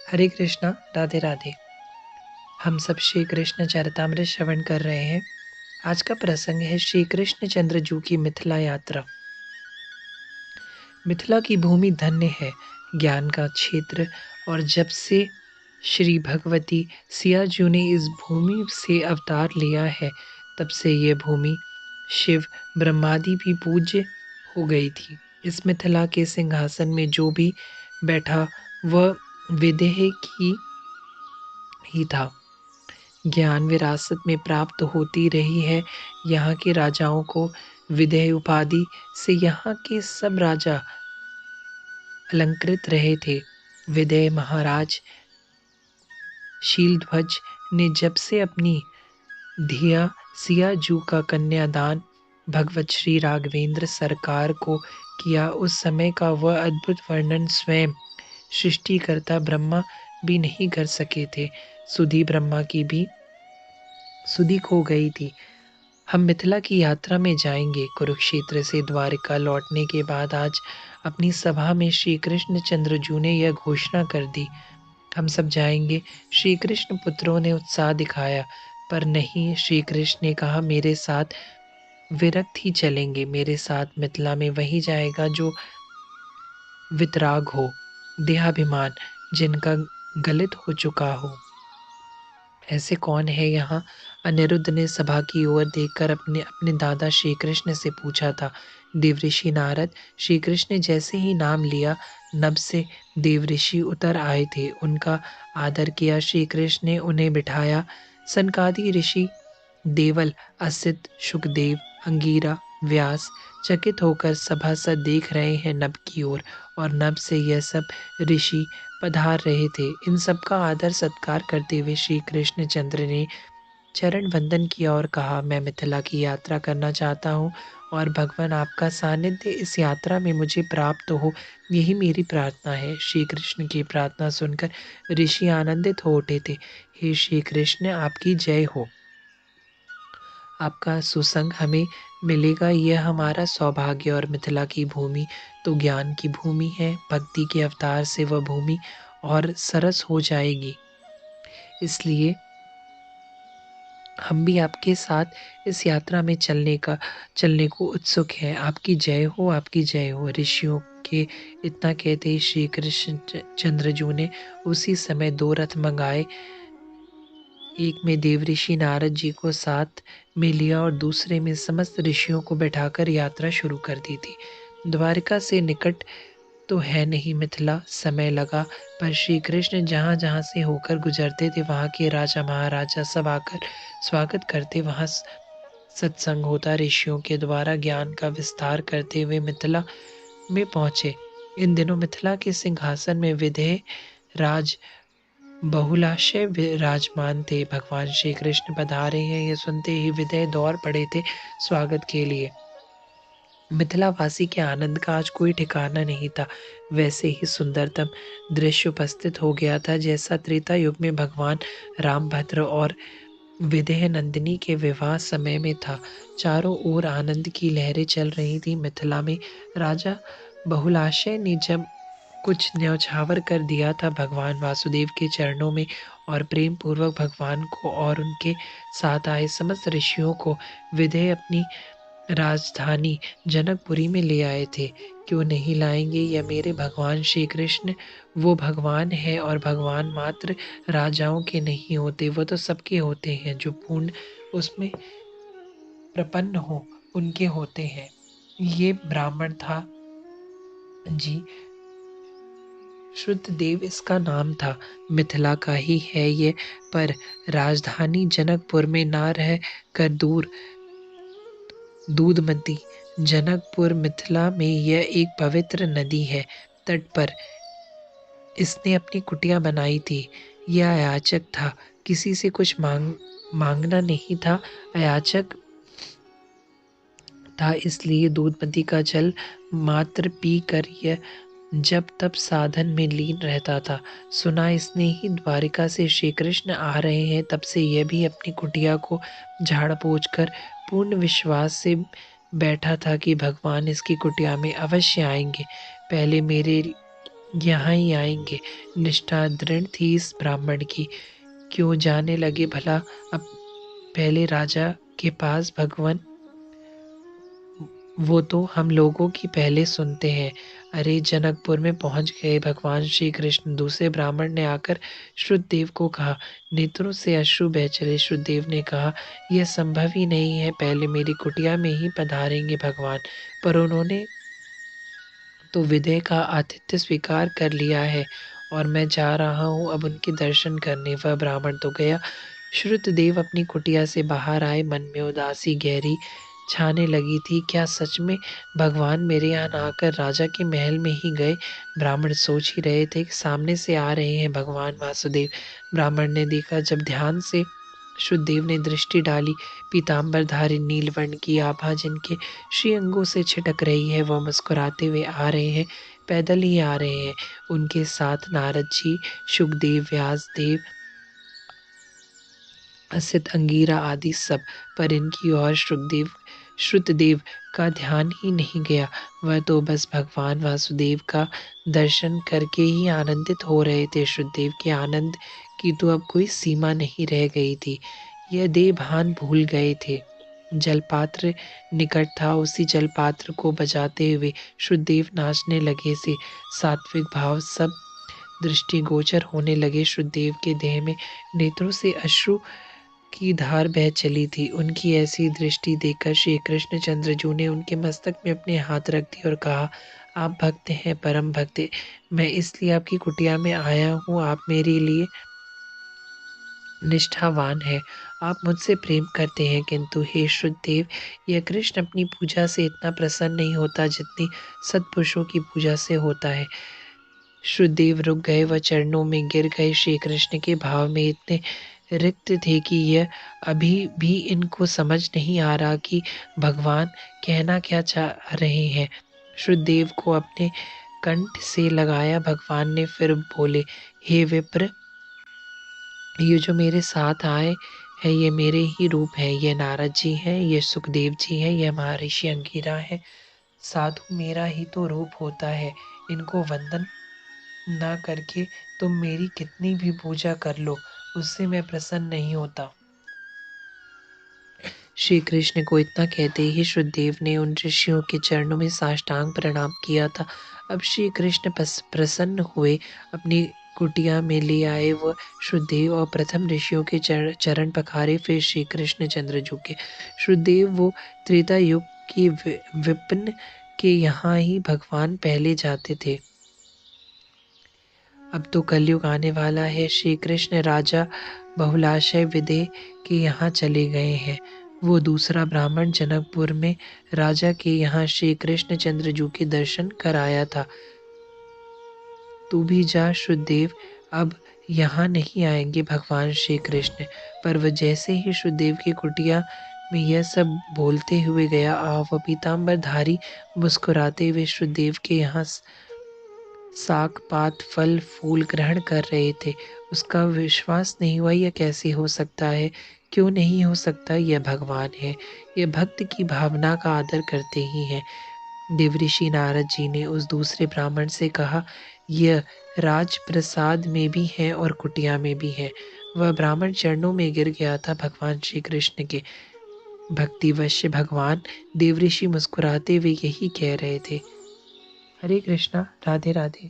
हरे कृष्णा, राधे राधे। हम सब श्री कृष्ण चरितामृत श्रवण कर रहे हैं। आज का प्रसंग है श्री कृष्ण चंद्रजू की मिथिला यात्रा। मिथिला की भूमि धन्य है, ज्ञान का क्षेत्र, और जब से श्री भगवती सियाजू ने इस भूमि से अवतार लिया है, तब से यह भूमि शिव ब्रह्मादि भी पूज्य हो गई थी। इस मिथिला के सिंहासन में जो भी बैठा वह विदेह की ही था। ज्ञान विरासत में प्राप्त होती रही है। यहाँ के राजाओं को विदेह उपाधि से यहाँ के सब राजा अलंकृत रहे थे। विदेह महाराज शीलध्वज ने जब से अपनी धिया सियाजू का कन्यादान भगवत श्री राघवेंद्र सरकार को किया, उस समय का वह अद्भुत वर्णन स्वयं सृष्टिकर्ता ब्रह्मा भी नहीं कर सके थे। सुधी ब्रह्मा की भी सुधी खो गई थी। हम मिथिला की यात्रा में जाएंगे। कुरुक्षेत्र से द्वारिका लौटने के बाद आज अपनी सभा में श्री कृष्ण चंद्रजू ने यह घोषणा कर दी, हम सब जाएंगे। श्री कृष्ण पुत्रों ने उत्साह दिखाया, पर नहीं, श्री कृष्ण ने कहा, मेरे साथ विरक्त ही चलेंगे। मेरे साथ मिथिला में वही जाएगा जो वितराग हो, देहाभिमान जिनका गलित हो चुका हो। ऐसे कौन है यहाँ? अनिरुद्ध ने सभा की ओर देखकर अपने अपने दादा श्री कृष्ण से पूछा था। देवऋषि नारद। श्री कृष्ण ने जैसे ही नाम लिया, नभ से देवऋषि उतर आए थे। उनका आदर किया। श्री कृष्ण ने उन्हें बिठाया। सनकादि ऋषि, देवल, असित, शुकदेव, अंगीरा, व्यास चकित होकर सभासद देख रहे हैं नभ की ओर, और नभ से यह सब ऋषि पधार रहे थे। इन सब का आदर सत्कार करते हुए श्री कृष्ण चंद्र ने चरण वंदन किया और कहा, मैं मिथिला की यात्रा करना चाहता हूँ और भगवान आपका सानिध्य इस यात्रा में मुझे प्राप्त हो, यही मेरी प्रार्थना है। श्री कृष्ण की प्रार्थना सुनकर ऋषि आनंदित हो उठे थे। हे श्री कृष्ण, आपकी जय हो। आपका सुसंग हमें मिलेगा, यह हमारा सौभाग्य। और मिथिला की भूमि तो ज्ञान की भूमि है। भक्ति के अवतार से वह भूमि और सरस हो जाएगी। इसलिए हम भी आपके साथ इस यात्रा में चलने को उत्सुक हैं। आपकी जय हो, आपकी जय हो। ऋषियों के इतना कहते ही श्री कृष्ण चंद्रजू ने उसी समय 2 रथ मंगाए। एक में देवऋषि नारद जी को साथ में लिया और दूसरे में समस्त ऋषियों को बैठाकर यात्रा शुरू कर दी थी। द्वारिका से निकट तो है नहीं मिथिला, समय लगा, पर श्री कृष्ण जहाँ जहाँ से होकर गुजरते थे वहाँ के राजा महाराजा सब आकर स्वागत करते। वहाँ सत्संग होता। ऋषियों के द्वारा ज्ञान का विस्तार करते हुए मिथिला में पहुँचे। इन दिनों मिथिला के सिंहासन में विदेह राज बहुलाशय विराजमान थे। भगवान श्री कृष्ण पधारे हैं, ये सुनते ही विदेह दौड़ पड़े थे स्वागत के लिए। मिथिलावासी के आनंद का आज कोई ठिकाना नहीं था। वैसे ही सुंदरतम दृश्य उपस्थित हो गया था जैसा त्रेता युग में भगवान रामभद्र और विदेह नंदिनी के विवाह समय में था। चारों ओर आनंद की लहरें चल रही थी। मिथिला में राजा बहुलाशय ने जब कुछ न्यौछावर कर दिया था भगवान वासुदेव के चरणों में, और प्रेम पूर्वक भगवान को और उनके साथ आए समस्त ऋषियों को विदेह अपनी राजधानी जनकपुरी में ले आए थे। क्यों नहीं लाएंगे? यह मेरे भगवान श्री कृष्ण वो भगवान है, और भगवान मात्र राजाओं के नहीं होते, वो तो सबके होते हैं। जो पूर्ण उसमें प्रपन्न हो उनके होते हैं। ये ब्राह्मण था जी, शुद्ध देव इसका नाम था। मिथिला का ही है ये, पर राजधानी जनकपुर में ना रह कर दूधमती जनकपुर मिथिला में यह एक पवित्र नदी है। तट पर इसने अपनी कुटिया बनाई थी। यह अयाचक था, किसी से कुछ मांगना नहीं था। अयाचक था, इसलिए दूधमती का जल मात्र पी कर यह जब तब साधन में लीन रहता था। सुना इसने ही द्वारिका से श्री कृष्ण आ रहे हैं, तब से यह भी अपनी कुटिया को झाड़ पोंछ कर पूर्ण विश्वास से बैठा था कि भगवान इसकी कुटिया में अवश्य आएंगे। पहले मेरे यहाँ ही आएंगे। निष्ठा दृढ़ थी इस ब्राह्मण की। क्यों जाने लगे भला अब पहले राजा के पास भगवान, वो तो हम लोगों की पहले सुनते हैं। अरे जनकपुर में पहुंच गए भगवान श्री कृष्ण। दूसरे ब्राह्मण ने आकर श्रुतदेव को कहा। नेत्रों से अश्रु बह चले। श्रुतदेव ने कहा, यह संभव ही नहीं है, पहले मेरी कुटिया में ही पधारेंगे भगवान। पर उन्होंने तो विदय का आतिथ्य स्वीकार कर लिया है और मैं जा रहा हूँ अब उनके दर्शन करने। वह ब्राह्मण तो गया। श्रुतदेव अपनी कुटिया से बाहर आए। मन में उदासी गहरी छाने लगी थी। क्या सच में भगवान मेरे यहाँ ना आकर राजा के महल में ही गए? ब्राह्मण सोच ही रहे थे कि सामने से आ रहे हैं भगवान वासुदेव। ब्राह्मण ने देखा, जब ध्यान से शुद्धदेव ने दृष्टि डाली, पीतांबरधारी नीलवर्ण की आभा जिनके श्रीअंगों से छिटक रही है, वह मुस्कुराते हुए आ रहे हैं, पैदल ही आ रहे हैं। उनके साथ नारद जी, सुखदेव, व्यासदेव, असित, अंगीरा आदि सब। पर इनकी ओर श्रुतदेव का ध्यान ही नहीं गया। वह तो बस भगवान वासुदेव का दर्शन करके ही आनंदित हो रहे थे। श्रुतदेव के आनंद की तो अब कोई सीमा नहीं रह गई थी। यह देह भान भूल गए थे। जलपात्र निकट था, उसी जलपात्र को बजाते हुए श्रुतदेव नाचने लगे से सात्विक भाव सब दृष्टिगोचर होने लगे। श्रुतदेव के देह में नेत्रों से अश्रु की धार बह चली थी। उनकी ऐसी दृष्टि देखकर श्री कृष्ण चंद्रजू ने उनके मस्तक में अपने हाथ रख दिए और कहा, आप भक्त हैं, परम भक्त। मैं इसलिए आपकी कुटिया में आया हूँ। आप मेरे लिए निष्ठावान है, आप मुझसे प्रेम करते हैं, किंतु हे शुद्धदेव, यह कृष्ण अपनी पूजा से इतना प्रसन्न नहीं होता जितनी सत्पुरुषों की पूजा से होता है। शुद्धदेव रुक गए, वह चरणों में गिर गए। श्री कृष्ण के भाव में इतने रिक्त थे कि यह अभी भी इनको समझ नहीं आ रहा कि भगवान कहना क्या चाह रहे हैं। शुद्धदेव को अपने कंठ से लगाया भगवान ने, फिर बोले, हे विप्र, ये जो मेरे साथ आए है ये मेरे ही रूप है। ये नारद जी हैं, ये सुखदेव जी हैं, ये महर्षि अंगिरा है। साधु मेरा ही तो रूप होता है। इनको वंदन ना करके तुम मेरी कितनी भी पूजा कर लो, उससे मैं प्रसन्न नहीं होता। श्री कृष्ण को इतना कहते ही श्रुतदेव ने उन ऋषियों के चरणों में साष्टांग प्रणाम किया था। अब श्री कृष्ण प्रसन्न हुए, अपनी कुटिया में ले आए। वह श्रुतदेव और प्रथम ऋषियों के चरण पखारे, फिर श्री कृष्ण चंद्र झुके। श्रुतदेव वो त्रेता युग की विपिन के यहाँ ही भगवान पहले जाते थे। अब तो कलयुग आने वाला है। श्री कृष्ण राजा बहुलाशय विदेह के यहाँ चले गए हैं। वो दूसरा ब्राह्मण जनकपुर में राजा के यहाँ श्री कृष्ण चंद्रजू के दर्शन कराया था। तू भी जा शुद्धदेव, अब यहाँ नहीं आएंगे भगवान श्री कृष्ण। पर वह जैसे ही शुद्धदेव की कुटिया में यह सब बोलते हुए गया, वह पीतांबरधारी मुस्कुराते हुए शुद्धदेव के यहाँ साग पात फल फूल ग्रहण कर रहे थे। उसका विश्वास नहीं हुआ, यह कैसे हो सकता है? क्यों नहीं हो सकता? यह भगवान है। यह भक्त की भावना का आदर करते ही हैं। देवऋषि नारद जी ने उस दूसरे ब्राह्मण से कहा, यह राजप्रसाद में भी है और कुटिया में भी है। वह ब्राह्मण चरणों में गिर गया था भगवान श्री कृष्ण के। भक्तिवश्य भगवान देवऋषि मुस्कुराते हुए यही कह रहे थे। हरे कृष्णा, राधे राधे।